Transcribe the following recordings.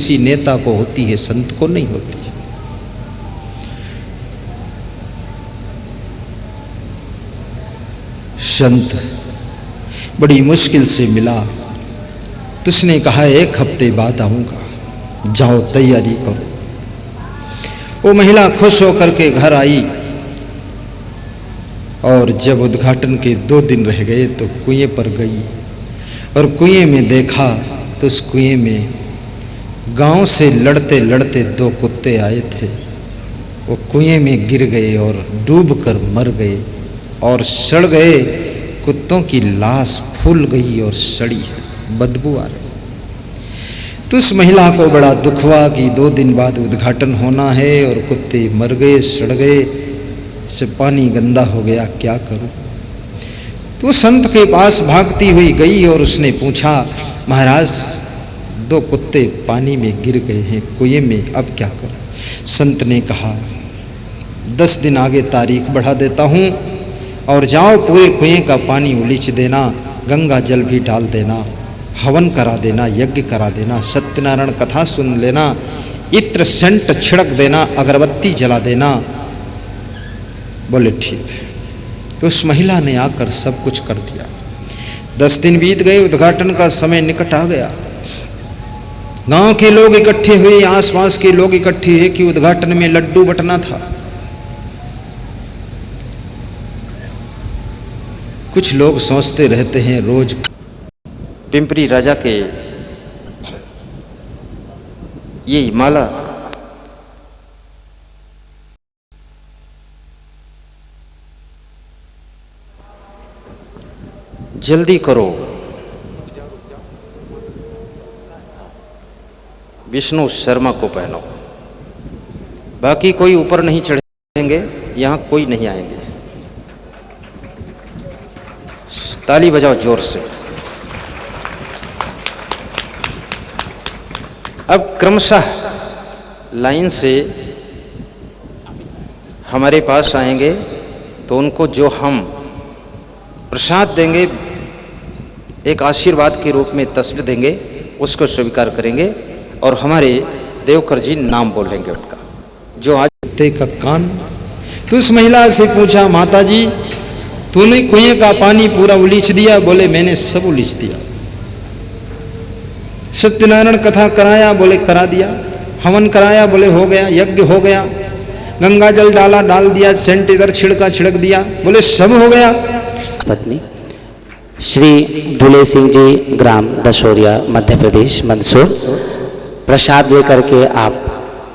किसी नेता को होती है, संत को नहीं होती। संत बड़ी मुश्किल से मिला तो उसने कहा 1 हफ्ते बाद आऊंगा, जाओ तैयारी करो। वो महिला खुश होकर के घर आई और जब उद्घाटन के 2 दिन रह गए तो कुएं पर गई और कुएं में देखा तो उस कुएं में गांव से लड़ते लड़ते 2 कुत्ते आए थे। वो कुएं में गिर गए और डूबकर मर गए और सड़ गए। कुत्तों की लाश फूल गई और सड़ी है, बदबू आ रही। तो उस महिला को बड़ा दुख हुआ कि 2 दिन बाद उद्घाटन होना है और कुत्ते मर गए, सड़ गए, से पानी गंदा हो गया, क्या करूं। तो संत के पास भागती हुई गई और उसने पूछा, महाराज 2 कुत्ते पानी में गिर गए हैं कुएं में, अब क्या करें। संत ने कहा 10 दिन आगे तारीख बढ़ा देता हूं और जाओ पूरे कुएं का पानी उलीच देना, गंगा जल भी डाल देना, हवन करा देना, यज्ञ करा देना, सत्यनारायण कथा सुन लेना, इत्र सेंट छिड़क देना, अगरबत्ती जला देना। बोले ठीक है। तो उस महिला ने आकर सब कुछ कर दिया। 10 दिन बीत गए, उद्घाटन का समय निकट आ गया। गांव के लोग इकट्ठे हुए, आसपास के लोग इकट्ठे हुए कि उद्घाटन में लड्डू बंटना था। कुछ लोग सोचते रहते हैं रोज पिंपरी राजा के ये माला जल्दी करो, विष्णु शर्मा को पहनो, बाकी कोई ऊपर नहीं चढ़ेंगे, यहां कोई नहीं आएंगे। ताली बजाओ जोर से। अब क्रमशः लाइन से हमारे पास आएंगे तो उनको जो हम प्रसाद देंगे, एक आशीर्वाद के रूप में तस्वीर देंगे, उसको स्वीकार करेंगे और हमारे देवकर जी नाम बोलेंगे उनका। जो आज कुत्ते का कान। तो उस महिला से पूछा, माता जी तूने कुएं का पानी पूरा उलीच दिया? बोले मैंने सब उलीच दिया। सत्यनारायण कथा कराया? बोले करा दिया। हवन कराया? बोले हो गया। यज्ञ हो गया। गंगा जल डाला? डाल दिया। सेंट इधर छिड़का? छिड़क दिया। बोले सब हो गया। पत्नी श्री दुले सिंह जी, ग्राम दशोरिया, मध्य प्रदेश, मंदसौर, प्रसाद लेकर के आप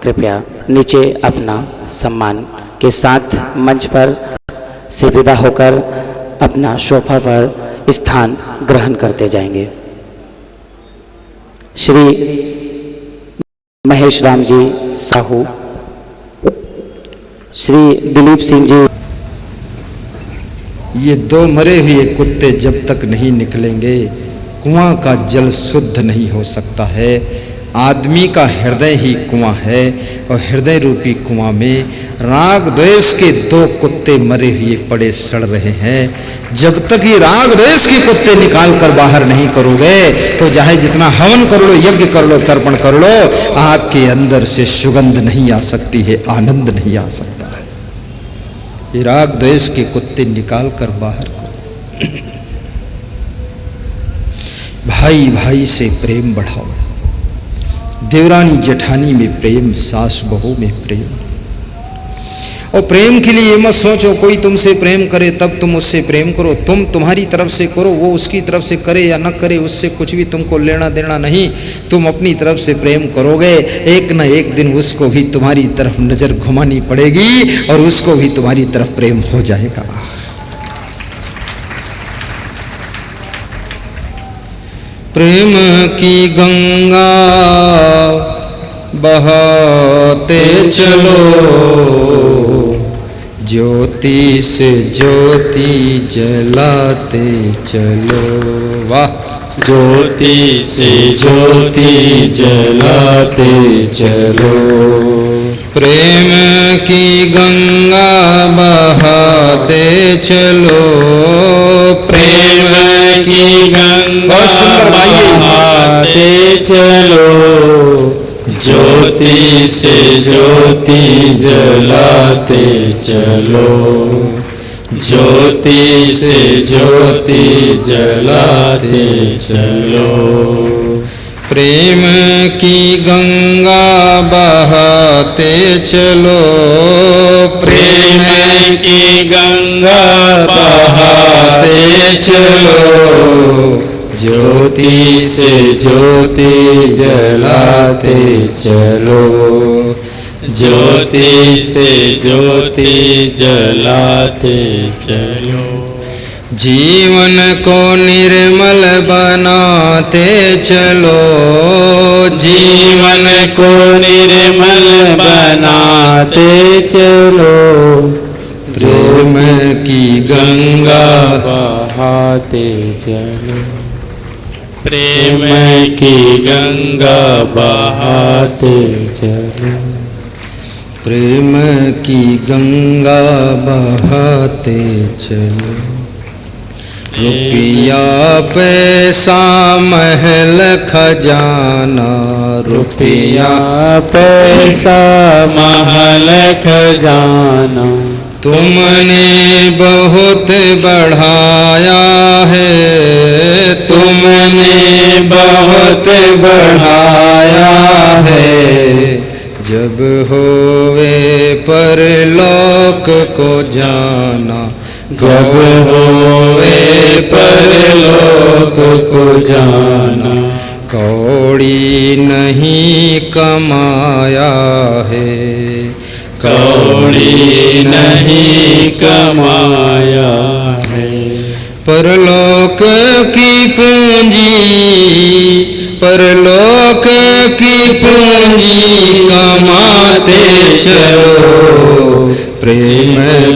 कृपया नीचे अपना सम्मान के साथ मंच पर से विदा होकर अपना सोफा पर स्थान ग्रहण करते जाएंगे। श्री महेश राम जी साहू, श्री दिलीप सिंह जी। ये 2 मरे हुए कुत्ते जब तक नहीं निकलेंगे, कुआं का जल शुद्ध नहीं हो सकता है। आदमी का हृदय ही कुआं है और हृदय रूपी कुआं में राग द्वेष के 2 कुत्ते मरे हुए पड़े सड़ रहे हैं। जब तक ये राग द्वेष के कुत्ते निकाल कर बाहर नहीं करोगे तो चाहे जितना हवन कर लो, यज्ञ कर लो, तर्पण कर लो, आपके अंदर से सुगंध नहीं आ सकती है, आनंद नहीं आ सकता है। ये राग द्वेष के कुत्ते निकाल कर बाहर करो। भाई भाई से प्रेम बढ़ाओ, देवरानी जेठानी में प्रेम, सास बहू में प्रेम। और प्रेम के लिए मत सोचो कोई तुमसे प्रेम करे तब तुम उससे प्रेम करो। तुम तुम्हारी तरफ से करो, वो उसकी तरफ से करे या न करे, उससे कुछ भी तुमको लेना देना नहीं। तुम अपनी तरफ से प्रेम करोगे, एक न एक दिन उसको भी तुम्हारी तरफ नजर घुमानी पड़ेगी और उसको भी तुम्हारी तरफ प्रेम हो जाएगा। प्रेम की गंगा बहाते चलो, ज्योति से ज्योति जलाते चलो। वाह। ज्योति से ज्योति जलाते चलो, प्रेम की गंगा बहाते चलो, प्रेम की गंगा बहाते चलो, ज्योति से ज्योति जलाते चलो, ज्योति से ज्योति जलाते चलो। प्रेम की गंगा बहाते चलो, प्रेम की गंगा बहाते चलो, ज्योति से ज्योति जलाते चलो, ज्योति से ज्योति जलाते चलो। जीवन को निर्मल बनाते चलो, जीवन को निर्मल बनाते चलो, प्रेम की गंगा बहाते चलो, प्रेम की गंगा बहाते चलो, प्रेम की गंगा बहाते चलो। रुपया पैसा महल खजाना, रुपया पैसा महल खजाना, तुमने बहुत बढ़ाया है, तुमने बहुत बढ़ाया है। जब होवे परलोक को जाना, जब होवे परलोक को जाना, कौड़ी नहीं कमाया है, कौड़ी नहीं कमाया है। परलोक की पूंजी, परलोक की पूंजी कमाते चलो, प्रेम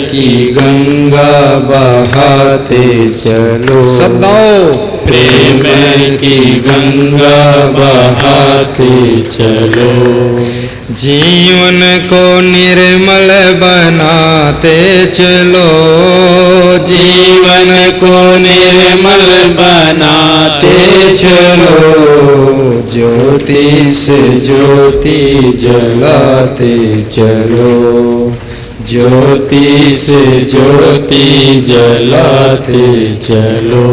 की गंगा बहाते चलो। सब गाओ। प्रेम की गंगा बहाते चलो, जीवन को निर्मल बनाते चलो, जीवन को निर्मल बनाते चलो, ज्योति से ज्योति जलाते चलो, ज्योति से ज्योति जलाते चलो,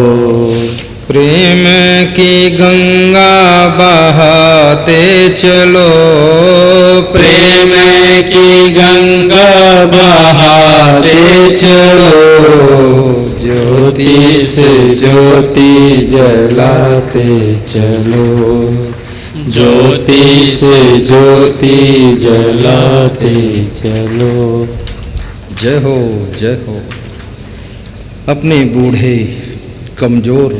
प्रेम की गंगा बहाते चलो, प्रेम की गंगा बहाते चलो, ज्योति से ज्योति जलाते चलो, ज्योति से ज्योति जलाते चलो। जय हो जय हो। अपने बूढ़े कमजोर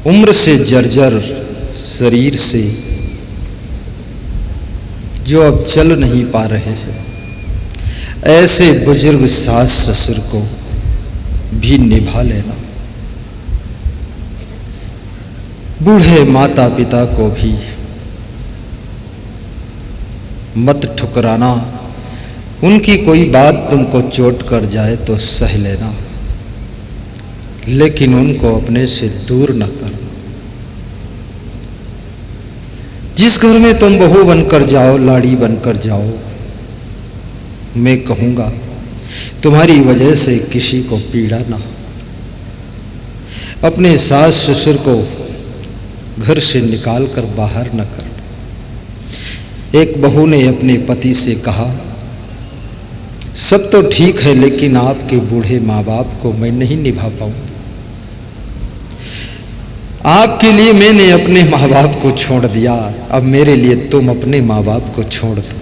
उम्र से जर्जर शरीर से जो अब चल नहीं पा रहे हैं, ऐसे बुजुर्ग सास ससुर को भी निभा लेना, बूढ़े माता पिता को भी मत ठुकराना, उनकी कोई बात तुमको चोट कर जाए तो सह लेना, लेकिन उनको अपने से दूर न करना। जिस घर में तुम बहू बनकर जाओ, लाड़ी बनकर जाओ, मैं कहूंगा तुम्हारी वजह से किसी को पीड़ा ना हो। अपने सास ससुर को घर से निकाल कर बाहर न कर। एक बहू ने अपने पति से कहा, सब तो ठीक है लेकिन आपके बूढ़े माँ बाप को मैं नहीं निभा पाऊंगी। आपके लिए मैंने अपने माँ बाप को छोड़ दिया, अब मेरे लिए तुम अपने माँ बाप को छोड़ दो।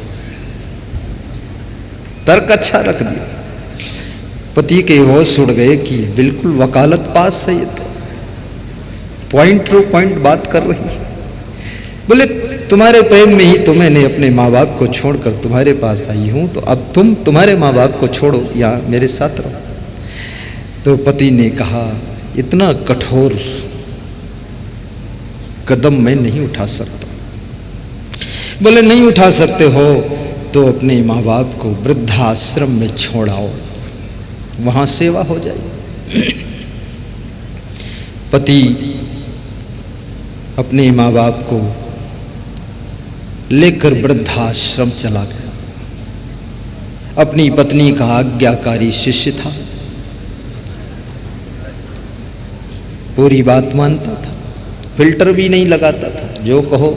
तर्क अच्छा रख दिया। पति के होश उड़ गए कि बिल्कुल वकालत पास है, ये तो पॉइंट टू पॉइंट बात कर रही है। बोले तुम्हारे प्रेम में ही तो मैंने अपने माँ बाप को छोड़कर तुम्हारे पास आई हूं, तो अब तुम तुम्हारे माँ बाप को छोड़ो या मेरे साथ रहो। तो पति ने कहा, इतना कठोर कदम मैं नहीं उठा सकता। बोले नहीं उठा सकते हो तो अपने माँ बाप को वृद्धाश्रम में छोड़ाओ, वहां सेवा हो जाएगी। पति अपने माँ बाप को लेकर वृद्धाश्रम चला गया। अपनी पत्नी का आज्ञाकारी शिष्य था, पूरी बात मानता था, फिल्टर भी नहीं लगाता था, जो कहो।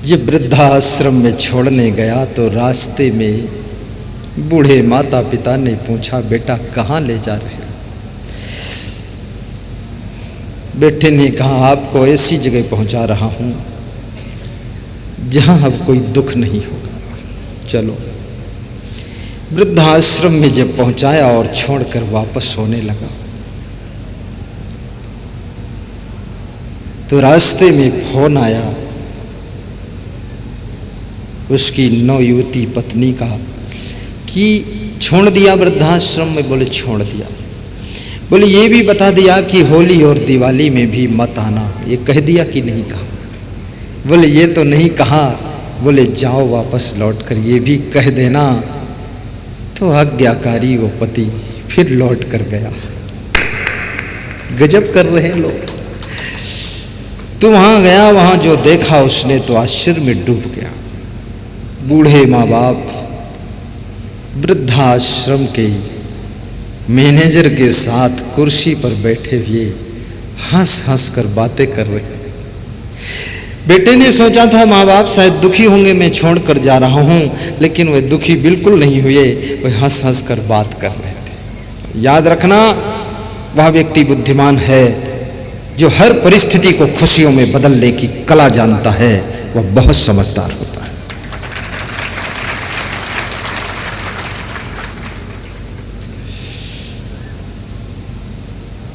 जब वृद्धाश्रम में छोड़ने गया तो रास्ते में बूढ़े माता पिता ने पूछा, बेटा कहाँ ले जा रहे हो? बेटे ने कहा, आपको ऐसी जगह पहुंचा रहा हूं जहां अब कोई दुख नहीं होगा, चलो। वृद्धाश्रम में जब पहुंचाया और छोड़कर वापस होने लगा तो रास्ते में फोन आया उसकी नवयुवती पत्नी का कि छोड़ दिया वृद्धाश्रम में। बोले छोड़ दिया। बोले ये भी बता दिया कि होली और दिवाली में भी मत आना, ये कह दिया कि नहीं कहा? बोले ये तो नहीं कहा। बोले जाओ वापस लौटकर ये भी कह देना। तो आज्ञाकारी वो पति फिर लौट कर गया। गजब कर रहे हैं लोग। तो वहां गया, वहां जो देखा उसने तो आश्चर्य में डूब गया। बूढ़े माँ बाप वृद्धाश्रम के मैनेजर के साथ कुर्सी पर बैठे हुए हंस हंस कर बातें कर रहे। बेटे ने सोचा था माँ बाप शायद दुखी होंगे मैं छोड़कर जा रहा हूं, लेकिन वे दुखी बिल्कुल नहीं हुए, वे हंस हंस कर बात कर रहे थे। याद रखना, वह व्यक्ति बुद्धिमान है जो हर परिस्थिति को खुशियों में बदलने की कला जानता है, वह बहुत समझदार होता है।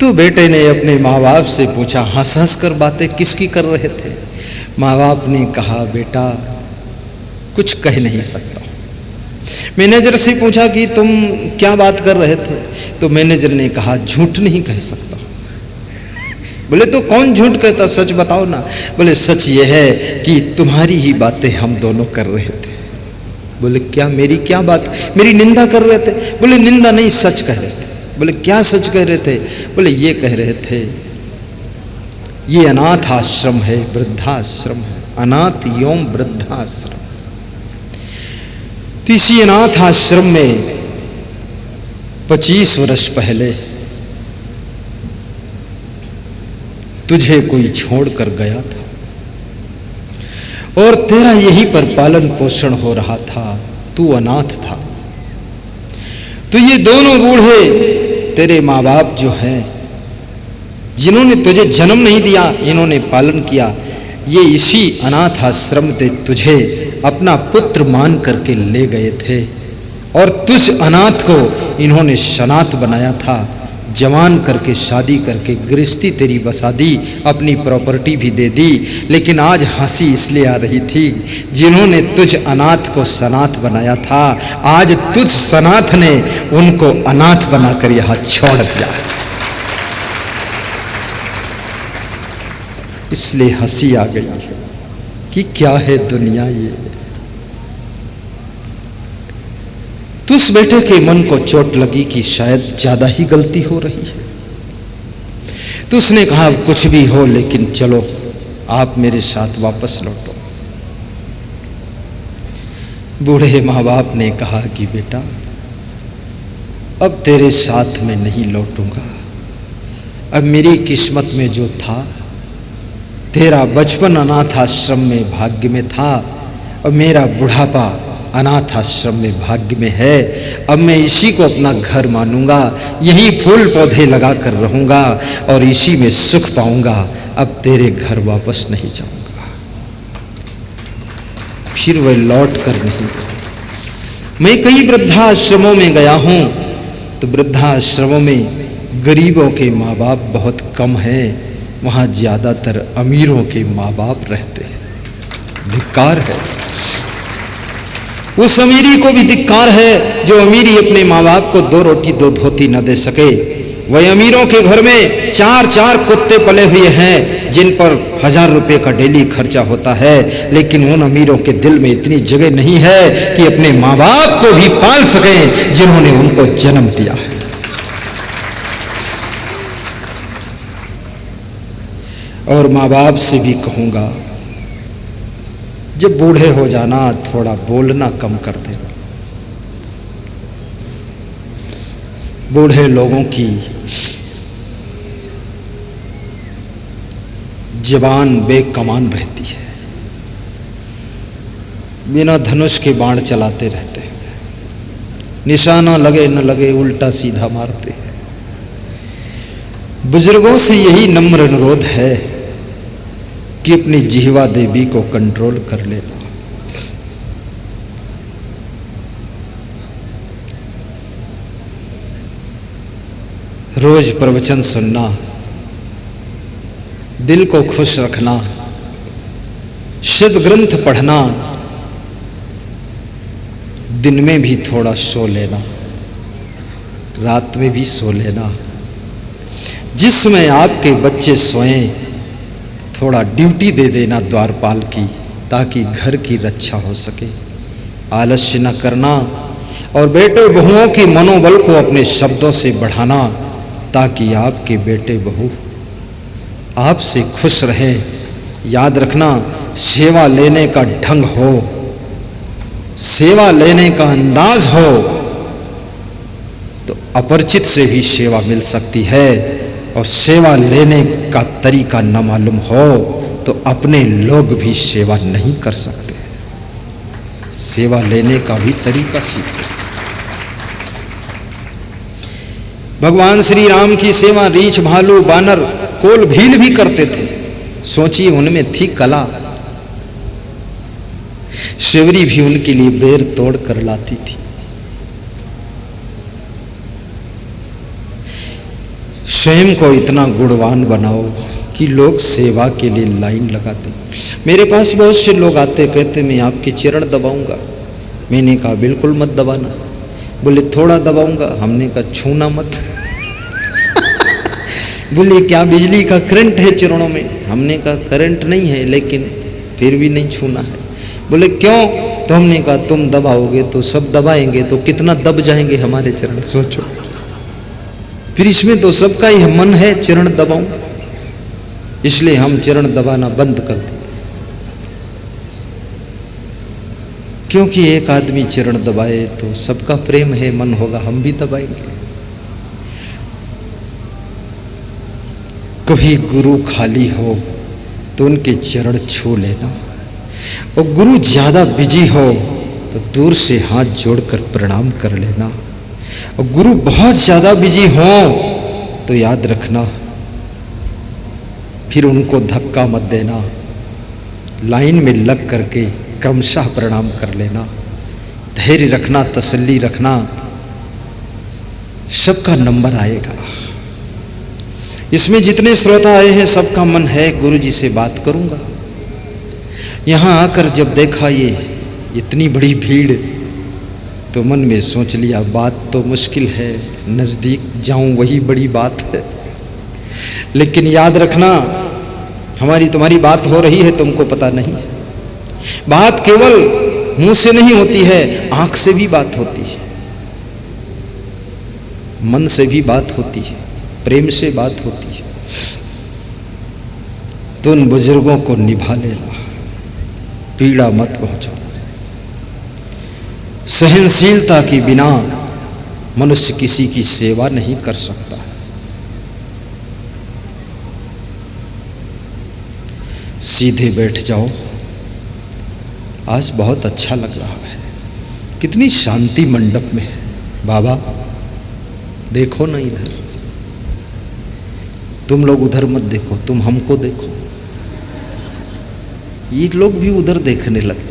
तो बेटे ने अपने माँ बाप से पूछा, हंस हंस कर बातें किसकी कर रहे थे? माँ बाप ने कहा, बेटा कुछ कह नहीं सकता। मैनेजर से पूछा कि तुम क्या बात कर रहे थे? तो मैनेजर ने कहा, झूठ नहीं कह सकता। बोले तो कौन झूठ कहता, सच बताओ ना। बोले सच ये है कि तुम्हारी ही बातें हम दोनों कर रहे थे। बोले क्या? मेरी क्या बात? मेरी निंदा कर रहे थे? बोले निंदा नहीं, सच कह रहे थे। बोले क्या सच कह रहे थे? बोले ये कह रहे थे ये अनाथ आश्रम है, वृद्धाश्रम है, अनाथ एवं वृद्धाश्रम। तो इसी अनाथ आश्रम में 25 वर्ष पहले तुझे कोई छोड़कर गया था और तेरा यहीं पर पालन पोषण हो रहा था, तू अनाथ था। तो ये दोनों बूढ़े तेरे माँ बाप जो हैं, जिन्होंने तुझे जन्म नहीं दिया, इन्होंने पालन किया, ये इसी अनाथ आश्रम में तुझे अपना पुत्र मान करके ले गए थे और तुझ अनाथ को इन्होंने सनाथ बनाया था। जवान करके शादी करके गृहस्थी तेरी बसा दी, अपनी प्रॉपर्टी भी दे दी। लेकिन आज हंसी इसलिए आ रही थी, जिन्होंने तुझ अनाथ को सनाथ बनाया था, आज तुझ सनाथ ने उनको अनाथ बनाकर यहां छोड़ दिया। इसलिए हंसी आ गई कि क्या है दुनिया ये। तो उस बेटे के मन को चोट लगी कि शायद ज्यादा ही गलती हो रही है। तो उसने कहा, कुछ भी हो लेकिन चलो आप मेरे साथ वापस लौटो। बूढ़े माँ बाप ने कहा कि बेटा अब तेरे साथ में नहीं लौटूंगा। अब मेरी किस्मत में जो था, तेरा बचपन अनाथ आश्रम में भाग्य में था और मेरा बुढ़ापा अनाथ आश्रम में भाग्य में है। अब मैं इसी को अपना घर मानूंगा, यहीं फूल पौधे लगा कर रहूंगा और इसी में सुख पाऊंगा। अब तेरे घर वापस नहीं जाऊंगा। फिर वह लौट कर नहीं गया। मैं कई वृद्धाश्रमों में गया हूं, तो वृद्धाश्रमों में गरीबों के माँ बाप बहुत कम हैं, वहां ज्यादातर अमीरों के माँ बाप रहते हैं। धिक्कार है उस अमीरी को भी, धिक्कार है जो अमीरी अपने माँ बाप को 2 रोटी 2 धोती न दे सके। वह अमीरों के घर में 4-4 कुत्ते पले हुए हैं जिन पर 1000 रुपए का डेली खर्चा होता है, लेकिन उन अमीरों के दिल में इतनी जगह नहीं है कि अपने माँ बाप को भी पाल सकें जिन्होंने उनको जन्म दिया है। और माँ बाप से भी कहूँगा, जब बूढ़े हो जाना थोड़ा बोलना कम कर देना। बूढ़े लोगों की ज़बान बेकमान रहती है, बिना धनुष के बाण चलाते रहते हैं, निशाना लगे न लगे उल्टा सीधा मारते हैं। बुजुर्गों से यही नम्र अनुरोध है कि अपनी जिह्वा देवी को कंट्रोल कर लेना। रोज प्रवचन सुनना, दिल को खुश रखना, शुद्ध ग्रंथ पढ़ना, दिन में भी थोड़ा सो लेना, रात में भी सो लेना। जिस समय आपके बच्चे सोएं थोड़ा ड्यूटी दे देना द्वारपाल की, ताकि घर की रक्षा हो सके। आलस्य न करना और बेटे बहुओं के मनोबल को अपने शब्दों से बढ़ाना, ताकि आपके बेटे बहू आपसे खुश रहें। याद रखना, सेवा लेने का ढंग हो, सेवा लेने का अंदाज हो तो अपरिचित से भी सेवा मिल सकती है, और सेवा लेने का तरीका न मालूम हो तो अपने लोग भी सेवा नहीं कर सकते। सेवा लेने का भी तरीका सीखो। भगवान श्री राम की सेवा रीछ भालू बानर कोल भील भी करते थे। सोचिए, उनमें थी कला। शिवरी भी उनके लिए बेर तोड़ कर लाती थी। स्वयं को इतना गुणवान बनाओ कि लोग सेवा के लिए लाइन लगाते। मेरे पास बहुत से लोग आते, कहते मैं आपके चरण दबाऊंगा। मैंने कहा बिल्कुल मत दबाना। बोले थोड़ा दबाऊंगा। हमने कहा छूना मत। बोले क्या बिजली का करंट है चरणों में? हमने कहा करंट नहीं है, लेकिन फिर भी नहीं छूना है। बोले क्यों? तो हमने कहा तुम दबाओगे तो सब दबाएंगे, तो कितना दब जाएंगे हमारे चरण, सोचो। फिर इसमें तो सबका ही मन है चरण दबाऊं, इसलिए हम चरण दबाना बंद कर दिए। क्योंकि एक आदमी चरण दबाए तो सबका प्रेम है, मन होगा, हम भी दबाएंगे। कभी गुरु खाली हो तो उनके चरण छू लेना, और गुरु ज्यादा बिजी हो तो दूर से हाथ जोड़कर प्रणाम कर लेना। और गुरु बहुत ज्यादा बिजी हो तो याद रखना, फिर उनको धक्का मत देना, लाइन में लग करके क्रमशः प्रणाम कर लेना। धैर्य रखना, तसल्ली रखना, सबका नंबर आएगा। इसमें जितने श्रोता आए हैं सबका मन है गुरु जी से बात करूंगा। यहां आकर जब देखा ये इतनी बड़ी भीड़ तो मन में सोच लिया बात तो मुश्किल है, नजदीक जाऊं वही बड़ी बात है। लेकिन याद रखना, हमारी तुम्हारी बात हो रही है, तुमको पता नहीं। बात केवल मुंह से नहीं होती है, आंख से भी बात होती है, मन से भी बात होती है, प्रेम से बात होती है। तो उन बुजुर्गों को निभा लेना, पीड़ा मत पहुंचाना। सहनशीलता के बिना मनुष्य किसी की सेवा नहीं कर सकता। सीधे बैठ जाओ। आज बहुत अच्छा लग रहा है, कितनी शांति मंडप में है। बाबा देखो ना इधर, तुम लोग उधर मत देखो, तुम हमको देखो। ये लोग भी उधर देखने लगते हैं।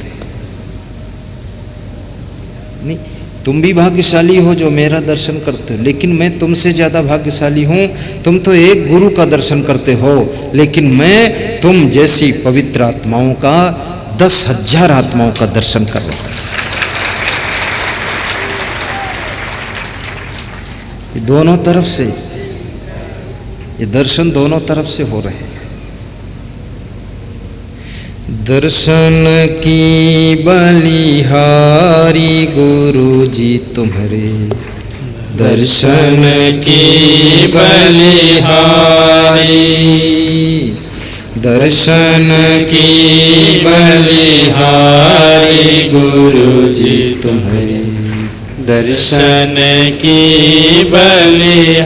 नहीं, तुम भी भाग्यशाली हो जो मेरा दर्शन करते हो, लेकिन मैं तुमसे ज्यादा भाग्यशाली हूं। तुम तो एक गुरु का दर्शन करते हो, लेकिन मैं तुम जैसी पवित्र आत्माओं का 10,000 आत्माओं का दर्शन कर रहा हूं। ये दोनों तरफ से, ये दर्शन दोनों तरफ से हो रहे हैं। दर्शन की बलिहारी गुरु जी तुम्हारे, दर्शन की बलिहारी दर्शन की बलिहारी गुरु जी तुम्हारी, दर्शन की बलिहारी।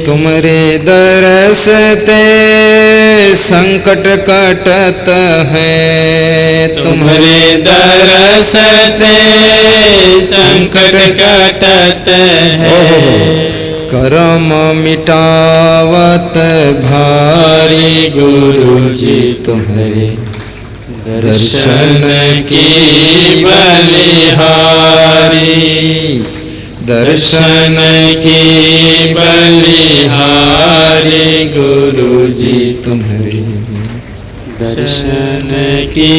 तुम्हारे दरस ते संकट कटत है, तुम्हारे दरस से संकट कटत है। कर्म मिटावत भारी गुरु जी तुम्हारे, दर्शन की बलिहारी, दर्शन की बलिहारी गुरु जी तुम्हारी, दर्शन की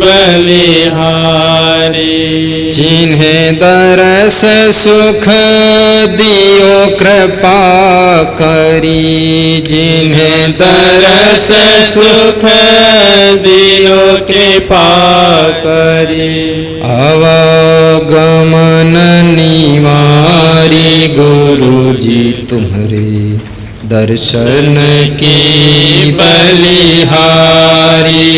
बलिहारी। जिन्हें दरस सुख दियो कृपा करी, जिन्हें दरस सुख दियो कृपा करी। आवागमन निवारी गुरु जी तुम्हारे, दर्शन की बलिहारी,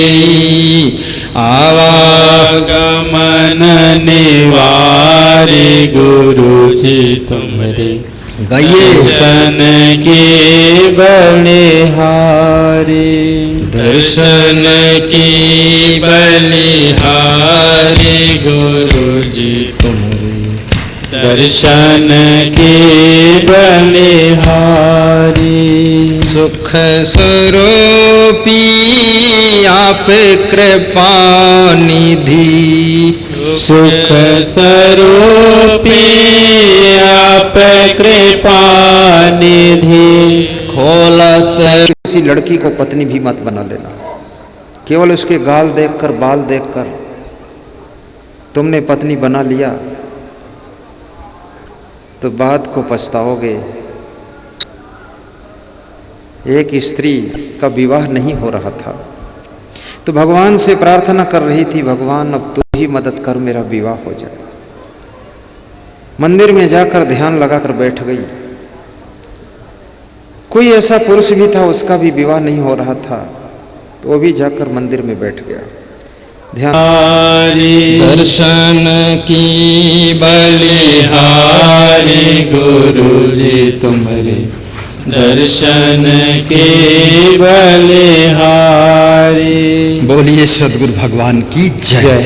आवागमन निवारी गुरु जी तुम्हारे, दर्शन की बलिहारी, दर्शन की बलिहारी गुरु जी तुम्हारे, दर्शन की बलिहारी। सुख स्वरूपी आप कृपा निधि, सुख स्वरूपी आप कृपा निधि। खोलत किसी लड़की को पत्नी भी मत बना लेना, केवल उसके गाल देखकर बाल देखकर तुमने पत्नी बना लिया तो बाद को पछताओगे। एक स्त्री का विवाह नहीं हो रहा था तो भगवान से प्रार्थना कर रही थी, भगवान अब तू ही मदद कर, मेरा विवाह हो जाए। मंदिर में जाकर ध्यान लगाकर बैठ गई। कोई ऐसा पुरुष भी था उसका भी विवाह नहीं हो रहा था तो वो भी जाकर मंदिर में बैठ गया। ध्यान। दर्शन की बलिहारी गुरु जी तुम्हारे, दर्शन की बलिहारी। बोलिए सदगुरु भगवान की जय।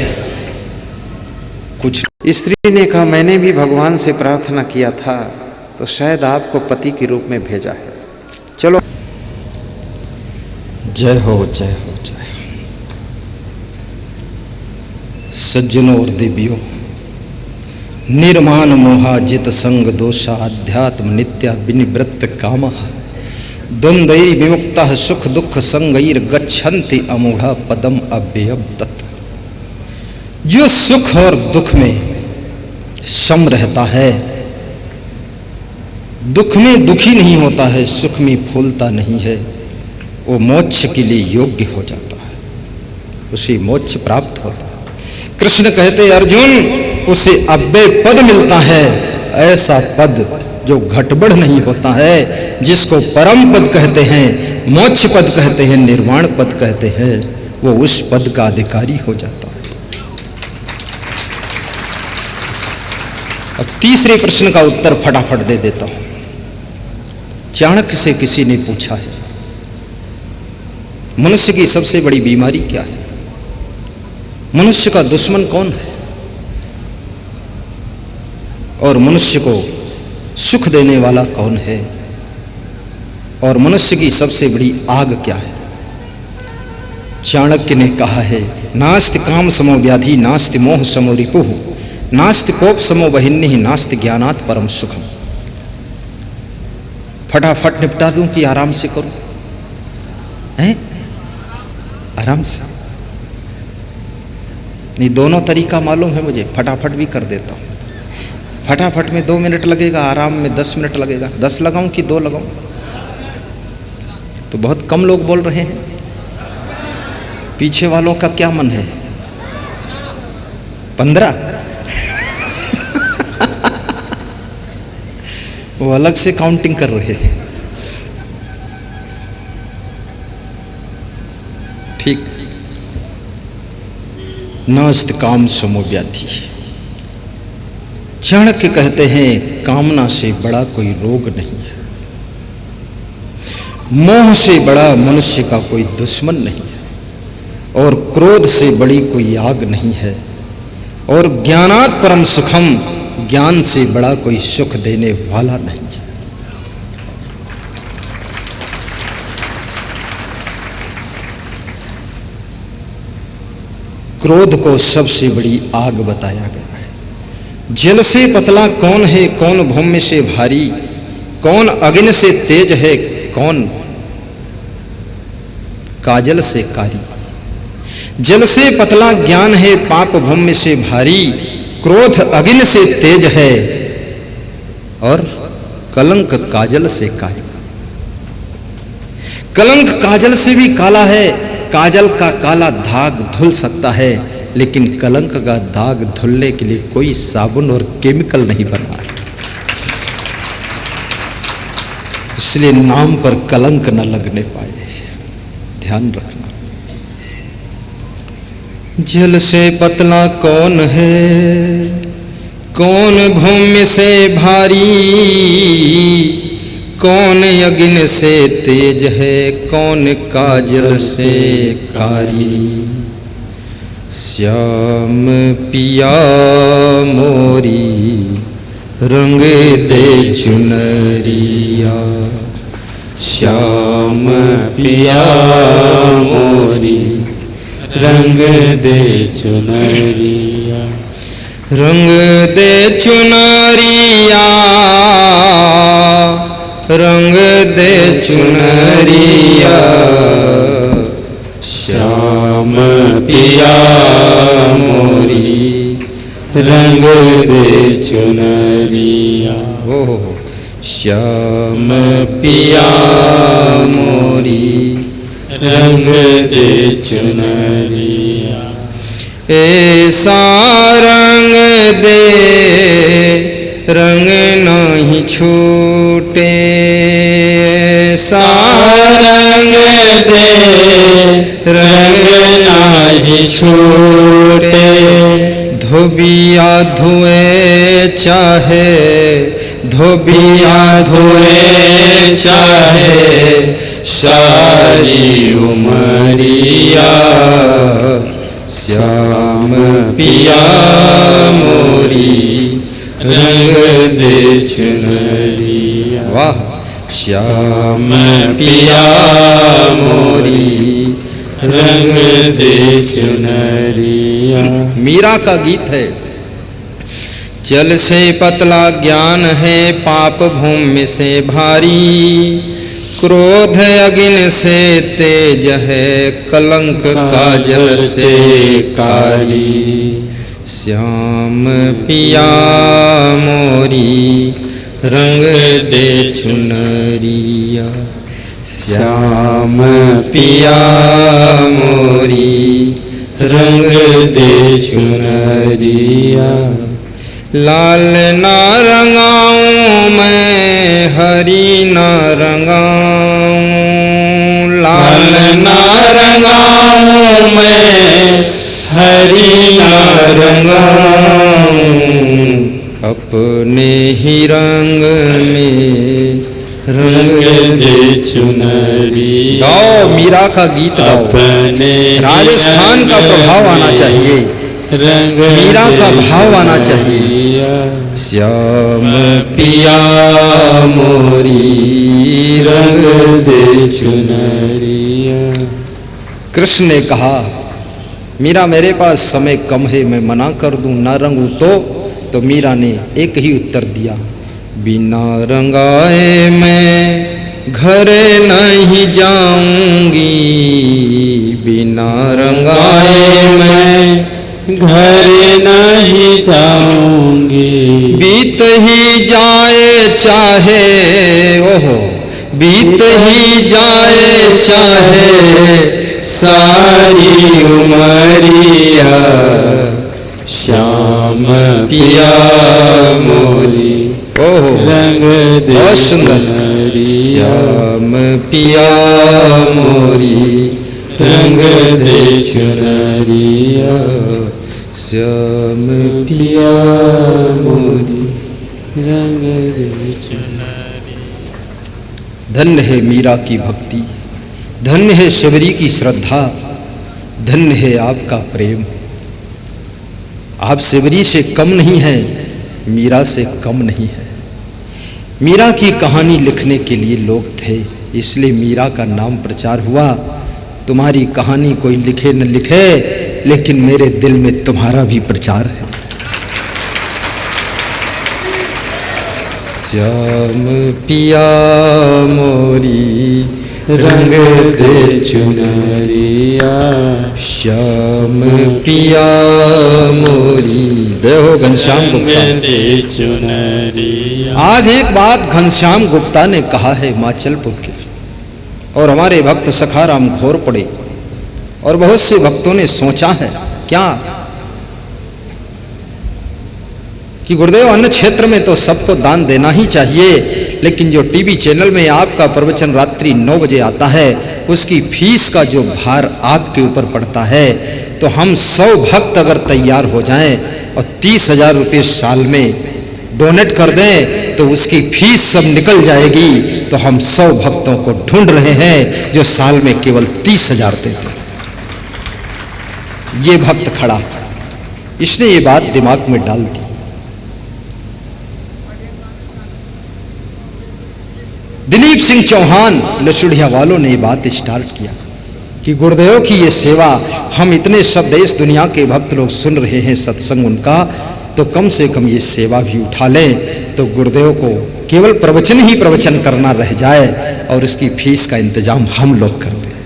कुछ स्त्री ने कहा मैंने भी भगवान से प्रार्थना किया था तो शायद आपको पति के रूप में भेजा है। चलो जय हो जय हो जय हो। सज्जनों और देवियों, निर्माण मोहाजित संग दोषा अध्यात्म नित्या विनिवृत्त कामः द्वंद्वैर विमुक्तः सुख दुख संगैर गच्छन्ति अमूढ़ा पदम अव्ययम तत्। जो सुख और दुख में सम रहता है, दुख में दुखी नहीं होता है, सुख में फूलता नहीं है, वो मोक्ष के लिए योग्य हो जाता है, उसे मोक्ष प्राप्त होता है। कृष्ण कहते अर्जुन उसे अव्यय पद मिलता है, ऐसा पद जो घटबढ़ नहीं होता है, जिसको परम पद कहते हैं, मोक्ष पद कहते हैं, निर्वाण पद कहते हैं, वो उस पद का अधिकारी हो जाता है। अब तीसरे प्रश्न का उत्तर फटाफट दे देता हूं। चाणक्य से किसी ने पूछा है मनुष्य की सबसे बड़ी बीमारी क्या है, मनुष्य का दुश्मन कौन है और मनुष्य को सुख देने वाला कौन है, और मनुष्य की सबसे बड़ी आग क्या है। चाणक्य ने कहा है नास्ति काम समो व्याधि, नास्ति मोह समो रिपुः, नास्ति कोप समो वहिन्नि, नास्ति ज्ञानात् परम सुखम। फटाफट निपटा दूं कि आराम से करूं? हैं? आराम से नहीं, दोनों तरीका मालूम है मुझे, फटाफट भी कर देता हूं। फटाफट में 2 मिनट लगेगा, आराम में 10 मिनट लगेगा। 10 लगाऊं कि 2 लगाऊं? तो बहुत कम लोग बोल रहे हैं। पीछे वालों का क्या मन है? 15? वो अलग से काउंटिंग कर रहे हैं। ठीक। नास्त काम समो व्याधि, चाणक्य कहते हैं कामना से बड़ा कोई रोग नहीं है, मोह से बड़ा मनुष्य का कोई दुश्मन नहीं है, और क्रोध से बड़ी कोई आग नहीं है, और ज्ञानात् परम सुखम, ज्ञान से बड़ा कोई सुख देने वाला नहीं है। क्रोध को सबसे बड़ी आग बताया गया है। जल से पतला कौन है, कौन भूमि से भारी, कौन अग्नि से तेज है, कौन काजल से कारी। जल से पतला ज्ञान है, पाप भूमि से भारी, क्रोध अग्नि से तेज है, और कलंक काजल से कारी। कलंक काजल से भी काला है। काजल का काला दाग धुल सकता है, लेकिन कलंक का दाग धुलने के लिए कोई साबुन और केमिकल नहीं बना है। इसलिए नाम पर कलंक न लगने पाए, ध्यान रखना। जल से पतला कौन है, कौन भूमि से भारी, कौन अग्नि से तेज है, कौन काजल से कारी। श्याम पिया मोरी रंग दे चुनरिया, श्याम पिया मोरी रंग दे चुनरिया, रंग दे चुनरिया, रंग दे चुनरिया। श्याम पिया मोरी रंग दे चुनरिया, ओ श्याम पिया मोरी रंग दे चुनरिया। ऐसा रंग दे रंग नहीं छूटे, ऐसा रंग दे रंग नहीं छूटे, धोबिया धुए चाहे, धोबिया धुए चाहे सारी उमरिया। श्याम पिया मोरी रंग दे चुनरिया। वाह। श्याम पिया मोरी रंग दे चुनरिया। मीरा का गीत है। जल से पतला ज्ञान है, पाप भूमि से भारी, क्रोध अग्नि से तेज है, कलंक काजल से काली। श्याम पिया मोरी रंग दे चुनरिया, श्याम पिया मोरी रंग दे चुनरिया। लाल ना रंगाऊं मैं, हरी ना रंगाऊं, लाल ना रंगाऊं मैं, हरी ना रंगाऊं। अपने ही रंग में रंग दे चुनरिया। गाओ, मीरा का गीत गाओ। अपने राजस्थान का प्रभाव आना चाहिए, रंग मीरा का भाव आना चाहिए। श्याम पिया मोरी रंग दे चुनरिया। कृष्ण ने कहा, मीरा मेरे पास समय कम है, मैं मना कर दूं ना रंगूं तो मीरा ने एक ही उत्तर दिया, बिना रंगाए मैं घर नहीं जाऊंगी, बिना रंगाए मैं घर नहीं जाऊंगी। बीत ही जाए चाहे, ओहो बीत ही जाए चाहे सारी उमरिया। श्याम पिया मोरी ओहो रंग दे बहुत सुंदर। चुनरिया। श्याम पिया मोरी रंग दे चुनरिया श्याम पिया मोरी रंग दे चुनरिया। धन्य है मीरा की भक्ति, धन्य है शबरी की श्रद्धा, धन्य है आपका प्रेम। आप शबरी से कम नहीं है, मीरा से कम नहीं है। मीरा की कहानी लिखने के लिए लोग थे, इसलिए मीरा का नाम प्रचार हुआ। तुम्हारी कहानी कोई लिखे न लिखे, लेकिन मेरे दिल में तुम्हारा भी प्रचार है। श्याम पिया मोरी रंग दे चुनरिया श्याम पिया मोरी। देखो घनश्याम गुप्ता, दे चुनरिया। आज एक बात घनश्याम गुप्ता ने कहा है हिमाचलपुर के, और हमारे भक्त सखाराम घोर पड़े, और बहुत से भक्तों ने सोचा है क्या कि गुरुदेव अन्न क्षेत्र में तो सबको दान देना ही चाहिए, लेकिन जो टीवी चैनल में आपका प्रवचन रात्रि 9 बजे आता है, उसकी फीस का जो भार आपके ऊपर पड़ता है, तो हम 100 भक्त अगर तैयार हो जाएं और 30,000 रुपये साल में डोनेट कर दें तो उसकी फीस सब निकल जाएगी। तो हम 100 भक्तों को ढूंढ रहे हैं जो साल में केवल 30,000 देते हैं। ये भक्त खड़ा, इसने ये बात दिमाग में डाल दी। दिलीप सिंह चौहान लसुड़िया वालों ने ये बात स्टार्ट किया कि गुरुदेव की ये सेवा, हम इतने सब देश दुनिया के भक्त लोग सुन रहे हैं सत्संग उनका, तो कम से कम ये सेवा भी उठा लें, तो गुरुदेव को केवल प्रवचन ही प्रवचन करना रह जाए और इसकी फीस का इंतजाम हम लोग कर दें।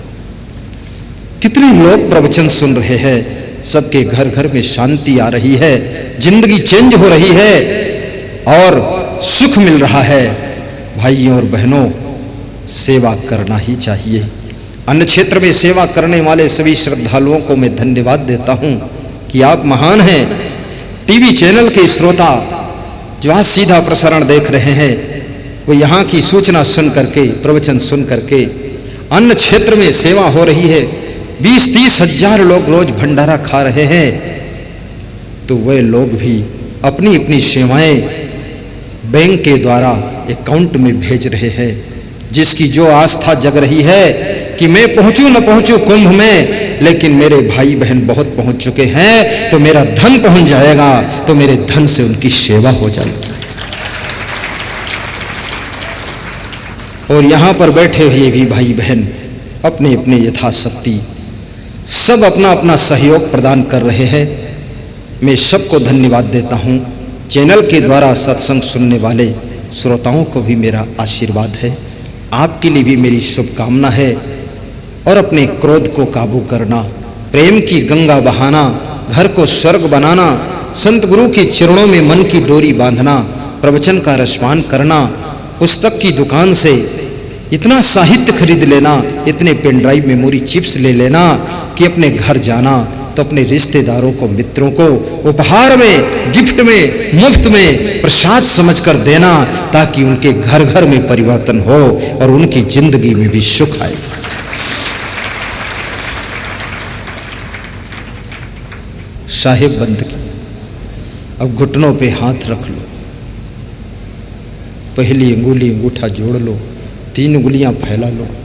कितने लोग प्रवचन सुन रहे हैं, सबके घर घर में शांति आ रही है, जिंदगी चेंज हो रही है और सुख मिल रहा है। भाइयों और बहनों, सेवा करना ही चाहिए। अन्न क्षेत्र में सेवा करने वाले सभी श्रद्धालुओं को मैं धन्यवाद देता हूं कि आप महान हैं। टीवी चैनल के श्रोता जो आज सीधा प्रसारण देख रहे हैं, वो यहाँ की सूचना सुन करके, प्रवचन सुन करके, अन्न क्षेत्र में सेवा हो रही है, 20-30 हजार लोग रोज भंडारा खा रहे हैं, तो वे लोग भी अपनी अपनी सेवाएं बैंक के द्वारा अकाउंट में भेज रहे हैं। जिसकी जो आस्था जग रही है कि मैं पहुंचूं न पहुंचूं कुंभ में, लेकिन मेरे भाई बहन बहुत पहुंच चुके हैं, तो मेरा धन पहुंच जाएगा, तो मेरे धन से उनकी सेवा हो जाएगी। और यहां पर बैठे हुए भी भाई बहन अपने अपने यथाशक्ति सब अपना अपना सहयोग प्रदान कर रहे हैं। मैं सबको धन्यवाद देता हूं। चैनल के द्वारा सत्संग सुनने वाले श्रोताओं को भी मेरा आशीर्वाद है, आपके लिए भी मेरी शुभकामना है। और अपने क्रोध को काबू करना, प्रेम की गंगा बहाना, घर को स्वर्ग बनाना, संत गुरु के चरणों में मन की डोरी बांधना, प्रवचन का रसपान करना, पुस्तक की दुकान से इतना साहित्य खरीद लेना, इतने पेन ड्राइव मेमोरी चिप्स ले लेना कि अपने घर जाना तो अपने रिश्तेदारों को, मित्रों को उपहार में, गिफ्ट में, मुफ्त में प्रसाद समझकर देना, ताकि उनके घर घर में परिवर्तन हो और उनकी जिंदगी में भी सुख आए। साहिब बंद की, अब घुटनों पे हाथ रख लो, पहली अंगुली अंगूठा जोड़ लो, 3 उंगलियां फैला लो।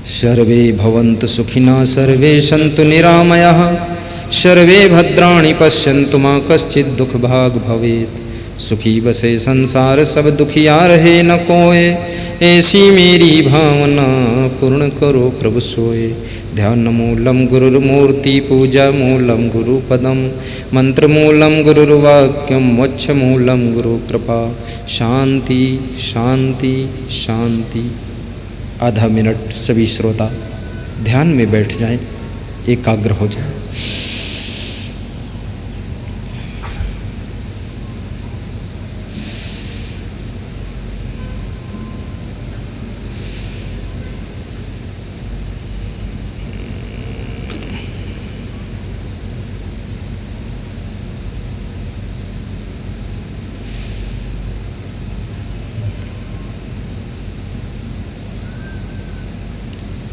सर्वे भवन्तु सुखिनः, सर्वे सन्तु निरामयाः, सर्वे भद्राणि पश्यन्तु मा कश्चित् दुःखभाग् भवेत्। सुखी बसे संसार सब दुखिया रहे न कोय, ऐसी मेरी भावना पूर्ण करो प्रभु सोए। ध्यान मूलम गुरुर्मूर्ति, पूजा मूलम गुरुपदम, मंत्र मूलम गुरुर्वाक्यम, मोक्ष मूलम गुरु कृपा। शांति शांति शांति। आधा मिनट सभी श्रोता ध्यान में बैठ जाएं, एकाग्र हो जाएं।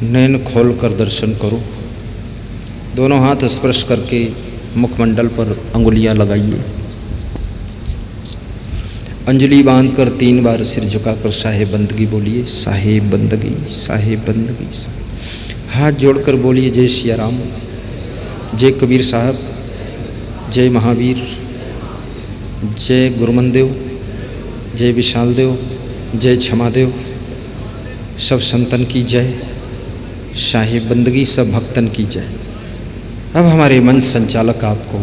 नैन खोल कर दर्शन करो। दोनों हाथ स्पर्श करके मुखमंडल पर अंगुलियां लगाइए। अंजलि बांधकर 3 बार सिर झुकाकर साहेब बंदगी बोलिए। साहेब बंदगी, साहेब बंदगी। हाथ जोड़कर बोलिए जय सिया राम, जय कबीर साहब, जय महावीर, जय गुरुमनदेव, जय विशाल देव, जय क्षमादेव। सब संतन की जय, साहेब बंदगी सब भक्तन की जय। अब हमारे मंच संचालक आपको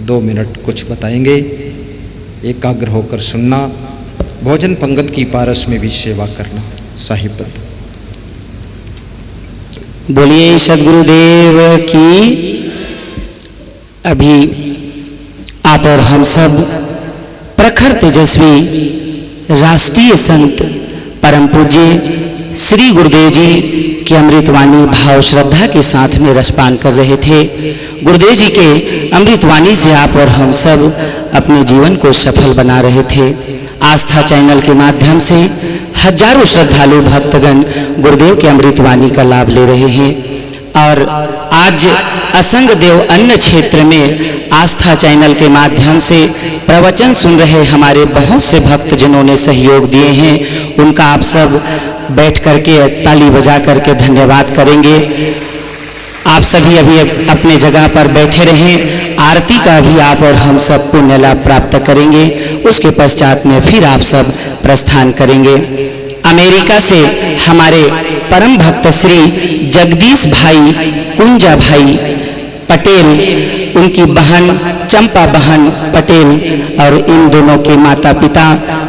2 मिनट कुछ बताएंगे। एकाग्र होकर सुनना, भोजन पंगत की पारस में भी सेवा करना। साहिब बंद। बोलिए सद्गुरुदेव की। अभी आप और हम सब प्रखर तेजस्वी राष्ट्रीय संत परम पूज्य श्री गुरुदेव जी की अमृतवाणी भाव श्रद्धा के साथ में रसपान कर रहे थे। गुरुदेव जी के अमृतवाणी से आप और हम सब अपने जीवन को सफल बना रहे थे। आस्था चैनल के माध्यम से हजारों श्रद्धालु भक्तगण गुरुदेव के अमृतवाणी का लाभ ले रहे हैं। और आज असंग देव अन्य क्षेत्र में आस्था चैनल के माध्यम से प्रवचन सुन रहे हमारे बहुत से भक्त जिन्होंने सहयोग दिए हैं, उनका आप सब बैठ करके ताली बजा करके धन्यवाद करेंगे। आप सभी अभी अपने जगह पर बैठे रहें। आरती का भी आप और हम सब पुण्य लाभ प्राप्त करेंगे। उसके पश्चात में फिर आप सब प्रस्थान करेंगे। अमेरिका से हमारे परम भक्त श्री जगदीश भाई कुंजा भाई पटेल, उनकी बहन चंपा बहन पटेल और इन दोनों के माता पिता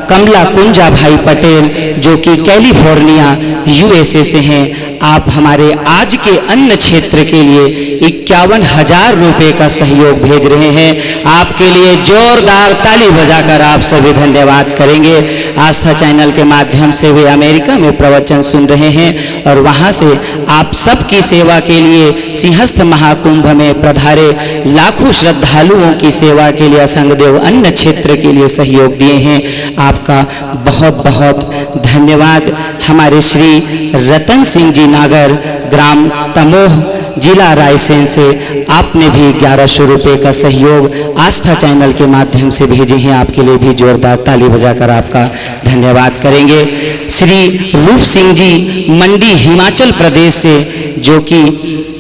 कमला कुंजा भाई पटेल जो कि कैलिफोर्निया यूएसए से हैं, आप हमारे आज के अन्न क्षेत्र के लिए 51,000 रुपये का सहयोग भेज रहे हैं। आपके लिए जोरदार ताली बजाकर आप सभी धन्यवाद करेंगे। आस्था चैनल के माध्यम से वे अमेरिका में प्रवचन सुन रहे हैं और वहां से आप सबकी सेवा के लिए सिंहस्थ महाकुंभ में पधारे लाखों श्रद्धालुओं की सेवा के लिए असंगदेव अन्न क्षेत्र के लिए सहयोग दिए हैं। आपका बहुत बहुत धन्यवाद। हमारे श्री रतन सिंह जी नागर, ग्राम तमोह, जिला रायसेन से आपने भी 1100 रुपये का सहयोग आस्था चैनल के माध्यम से भेजे हैं। आपके लिए भी जोरदार ताली बजाकर आपका धन्यवाद करेंगे। श्री रूप सिंह जी मंडी हिमाचल प्रदेश से जो कि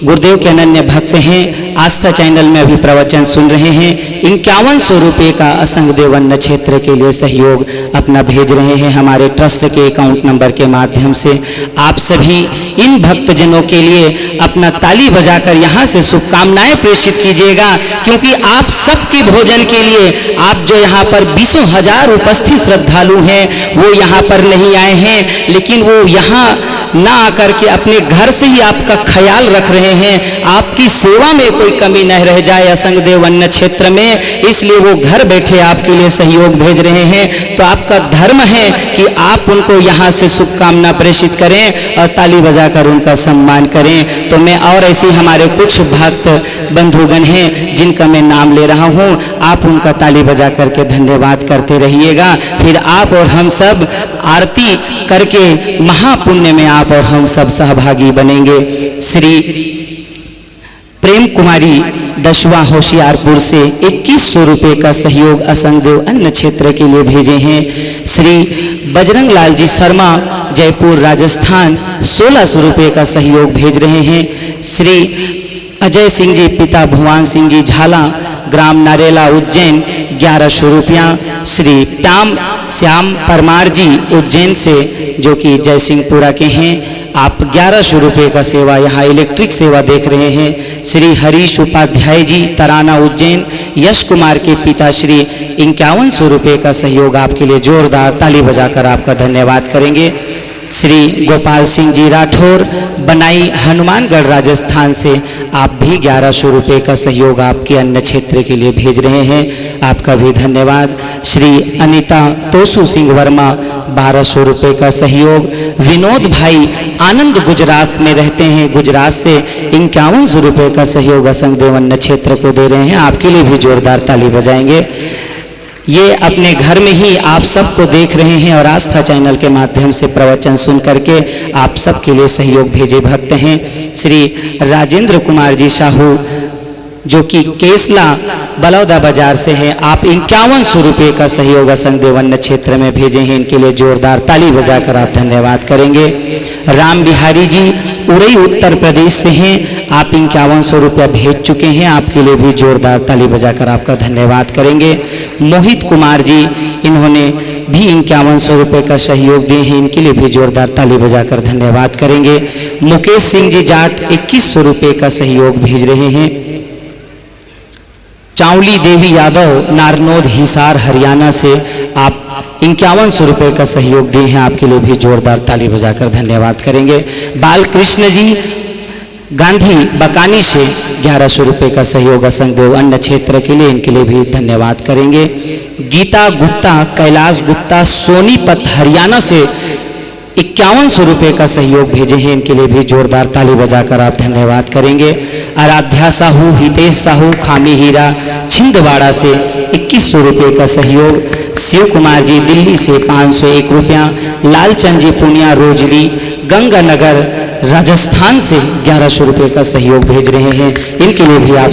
गुरुदेव के अनन्य भक्त हैं, आस्था चैनल में अभी प्रवचन सुन रहे हैं, 5100 रुपये का असंग देवन्न क्षेत्र के लिए सहयोग अपना भेज रहे हैं हमारे ट्रस्ट के अकाउंट नंबर के माध्यम से। आप सभी इन भक्तजनों के लिए अपना ताली बजाकर यहाँ से शुभकामनाएं प्रेषित कीजिएगा, क्योंकि आप सबके भोजन के लिए आप जो यहाँ पर 20,000 उपस्थित श्रद्धालु हैं वो यहाँ पर नहीं आए हैं, लेकिन वो यहाँ ना आकर के अपने घर से ही आपका ख्याल रख रहे हैं। आपकी सेवा में कोई कमी न रह जाए असंग देव अन्न क्षेत्र में, इसलिए वो घर बैठे आपके लिए सहयोग भेज रहे हैं। तो आपका धर्म है कि आप उनको यहाँ से शुभकामना प्रेषित करें और ताली बजाकर उनका सम्मान करें। तो मैं और ऐसे हमारे कुछ भक्त बंधुगण हैं जिनका मैं नाम ले रहा हूँ, आप उनका ताली बजा करके धन्यवाद करते रहिएगा। फिर आप और हम सब आरती करके महापुण्य में आप और हम सब सहभागी बनेंगे। श्री प्रेम कुमारी दशवा होशियारपुर से 2100 रुपये का सहयोग असंग देव अन्न क्षेत्र के लिए भेजे हैं। श्री बजरंग लाल जी शर्मा जयपुर राजस्थान 1600 रुपये का सहयोग भेज रहे हैं। श्री अजय सिंह जी पिता भुवन सिंह जी झाला ग्राम नारेला उज्जैन 1100 रुपया। श्री श्याम परमार जी उज्जैन से जो कि जयसिंहपुरा के हैं, आप 1100 रुपये का सेवा यहाँ इलेक्ट्रिक सेवा देख रहे हैं। श्री हरीश उपाध्याय जी तराना उज्जैन यश कुमार के पिता श्री 5100 रुपये का सहयोग आपके लिए जोरदार ताली बजाकर आपका धन्यवाद करेंगे। श्री गोपाल सिंह जी राठौर बनाई हनुमानगढ़ राजस्थान से आप भी 1100 रुपये का सहयोग आपके अन्य क्षेत्र के लिए भेज रहे हैं, आपका भी धन्यवाद। श्री अनीता तोसू सिंह वर्मा 1200 रुपये का सहयोग। विनोद भाई आनंद गुजरात में रहते हैं, गुजरात से 5100 रुपये का सहयोग असंग देव अन्न क्षेत्र को दे रहे हैं, आपके लिए भी जोरदार ताली बजाएंगे। ये अपने घर में ही आप सबको देख रहे हैं और आस्था चैनल के माध्यम से प्रवचन सुन करके आप सबके लिए सहयोग भेजे भक्त हैं श्री राजेंद्र कुमार जी साहू, जो कि केसला बलौदा बाजार से हैं। आप 5100 रुपये का सहयोग असंग देवन्न क्षेत्र में भेजे हैं, इनके लिए जोरदार ताली बजाकर आप धन्यवाद करेंगे। राम बिहारी जी उरई उत्तर प्रदेश से हैं, आप 5100 रुपया भेज चुके हैं, आपके लिए भी जोरदार ताली बजाकर आपका धन्यवाद करेंगे। मोहित कुमार जी, इन्होंने भी 5100 रुपये का सहयोग दिए हैं, इनके लिए भी जोरदार ताली बजाकर धन्यवाद करेंगे। मुकेश सिंह जी जाट 2100 रुपये का सहयोग भेज रहे हैं। चावली देवी यादव नारनौद हिसार हरियाणा से आप 5100 रुपये का सहयोग दिए हैं, आपके लिए भी जोरदार ताली बजाकर धन्यवाद करेंगे। बालकृष्ण जी गांधी बकानी से 1100 रुपये का सहयोग असंग देव अन्न क्षेत्र के लिए, इनके लिए भी धन्यवाद करेंगे। गीता गुप्ता कैलाश गुप्ता सोनीपत हरियाणा से 5100 रुपये का सहयोग भेजे हैं, इनके लिए भी जोरदार ताली बजाकर आप धन्यवाद करेंगे। आराध्या साहू हितेश साहू खामी हीरा छिंदवाड़ा से 2100 रुपये का सहयोग। शिव कुमार जी दिल्ली से 501 रुपया। लालचंद जी पुनिया रोजली गंगानगर राजस्थान से 1100 रुपये का सहयोग भेज रहे हैं, इनके लिए भी आप